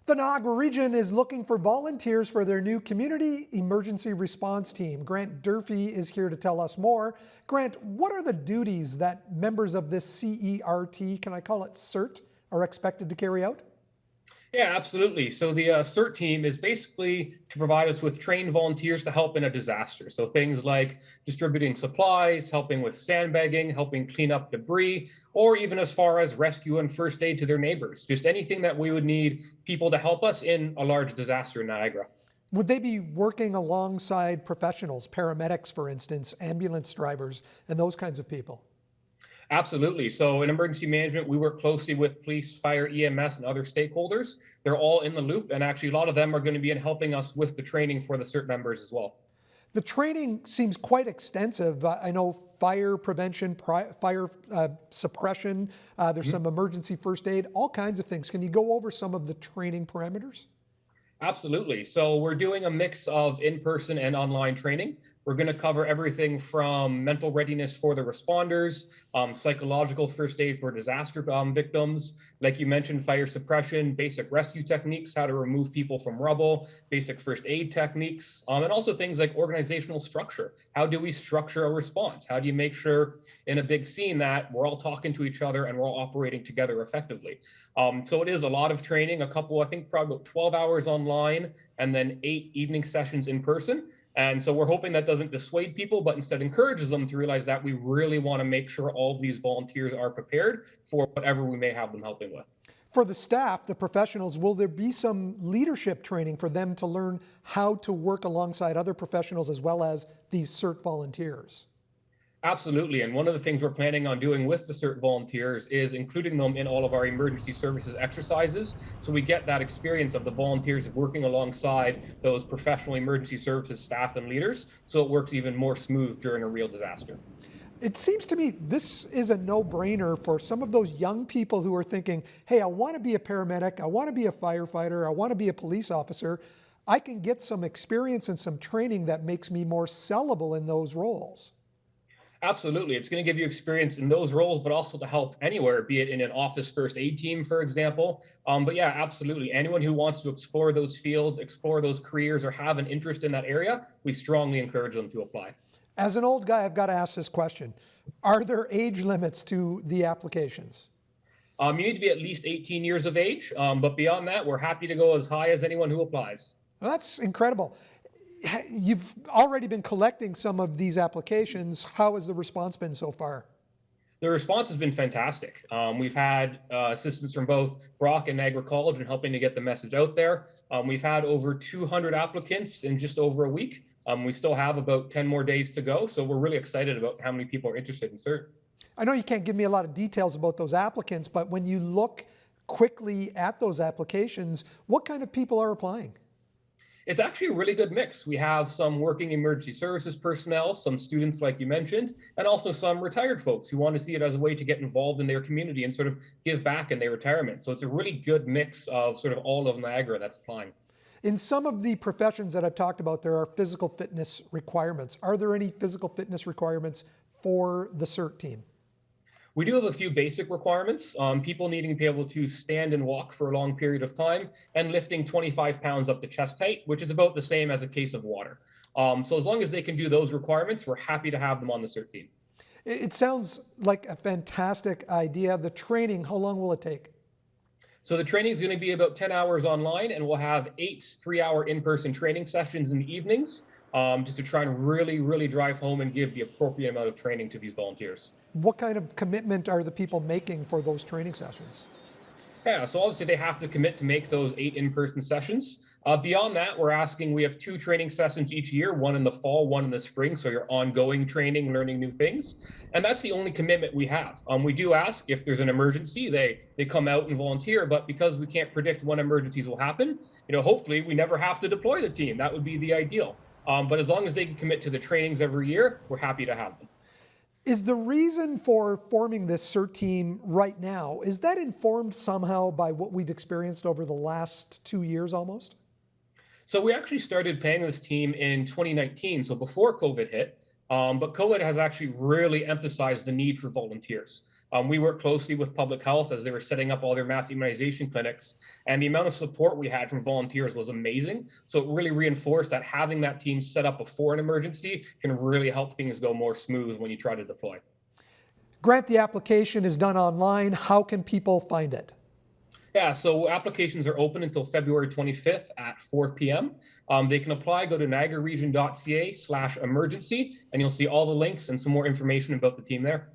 The Niagara region is looking for volunteers for their new community emergency response team. Grant Durfey is here to tell us more. Grant, what are the duties that members of this CERT, can I call it CERT, are expected to carry out? Yeah, absolutely. So the Cert team is basically to provide us with trained volunteers to help in a disaster. So things like distributing supplies, helping with sandbagging, helping clean up debris, or even as far as rescue and first aid to their neighbors. Just anything that we would need people to help us in a large disaster in Niagara. Would they be working alongside professionals, paramedics, for instance, ambulance drivers, and those kinds of people? Absolutely. So in emergency management, we work closely with police, fire, EMS, and other stakeholders. They're all in the loop, and actually a lot of them are going to be in helping us with the training for the CERT members as well. The training seems quite extensive. I know fire prevention, fire suppression, there's some emergency first aid, all kinds of things. Can you go over some of the training parameters? Absolutely. So we're doing a mix of in-person and online training. We're going to cover everything from mental readiness for the responders, psychological first aid for disaster victims, like you mentioned, fire suppression, basic rescue techniques, how to remove people from rubble, basic first aid techniques, and also things like organizational structure. How do we structure a response? How do you make sure in a big scene that we're all talking to each other and we're all operating together effectively? So it is a lot of training, a couple, I think probably about 12 hours online and then 8 evening sessions in person. And so we're hoping that doesn't dissuade people, but instead encourages them to realize that we really want to make sure all of these volunteers are prepared for whatever we may have them helping with. For the staff, the professionals, will there be some leadership training for them to learn how to work alongside other professionals as well as these CERT volunteers? Absolutely. And one of the things we're planning on doing with the CERT volunteers is including them in all of our emergency services exercises. So we get that experience of the volunteers working alongside those professional emergency services staff and leaders. So it works even more smooth during a real disaster. It seems to me this is a no-brainer for some of those young people who are thinking, hey, I want to be a paramedic, I want to be a firefighter, I want to be a police officer. I can get some experience and some training that makes me more sellable in those roles. Absolutely. It's going to give you experience in those roles, but also to help anywhere, be it in an office first aid team, for example. But yeah, absolutely. Anyone who wants to explore those fields, explore those careers, or have an interest in that area, we strongly encourage them to apply. As an old guy, I've got to ask this question. Are there age limits to the applications? You need to be at least 18 years of age, but beyond that, we're happy to go as high as anyone who applies. Well, that's incredible. You've already been collecting some of these applications. How has the response been so far? The response has been fantastic. We've had assistance from both Brock and Niagara College in helping to get the message out there. We've had over 200 applicants in just over a week. We still have about 10 more days to go, so we're really excited about how many people are interested in CERT. I know you can't give me a lot of details about those applicants, but when you look quickly at those applications, what kind of people are applying? It's actually a really good mix. We have some working emergency services personnel, some students like you mentioned, and also some retired folks who want to see it as a way to get involved in their community and sort of give back in their retirement. So it's a really good mix of sort of all of Niagara that's applying. In some of the professions that I've talked about, there are physical fitness requirements. Are there any physical fitness requirements for the CERT team? We do have a few basic requirements, people needing to be able to stand and walk for a long period of time and lifting 25 pounds up to chest height, which is about the same as a case of water. So as long as they can do those requirements, we're happy to have them on the CERT team. It sounds like a fantastic idea. The training, how long will it take? So the training is going to be about 10 hours online, and we'll have 8 3-hour in-person training sessions in the evenings, just to try and really drive home and give the appropriate amount of training to these volunteers. What kind of commitment are the people making for those training sessions? Yeah, so obviously they have to commit to make those 8 in-person sessions. Beyond that, we have 2 training sessions each year, one in the fall, one in the spring, so you're ongoing training, learning new things. And that's the only commitment we have. We do ask if there's an emergency, they come out and volunteer, but because we can't predict when emergencies will happen, hopefully we never have to deploy the team. That would be the ideal. But as long as they can commit to the trainings every year, we're happy to have them. Is the reason for forming this CERT team right now, is that informed somehow by what we've experienced over the last 2 years almost? So we actually started planning this team in 2019, so before COVID hit, but COVID has actually really emphasized the need for volunteers. We worked closely with public health as they were setting up all their mass immunization clinics, and the amount of support we had from volunteers was amazing. So it really reinforced that having that team set up before an emergency can really help things go more smooth when you try to deploy. Grant, the application is done online. How can people find it? Yeah, so applications are open until February 25th at 4 p.m. They can apply, go to niagararegion.ca/emergency, and you'll see all the links and some more information about the team there.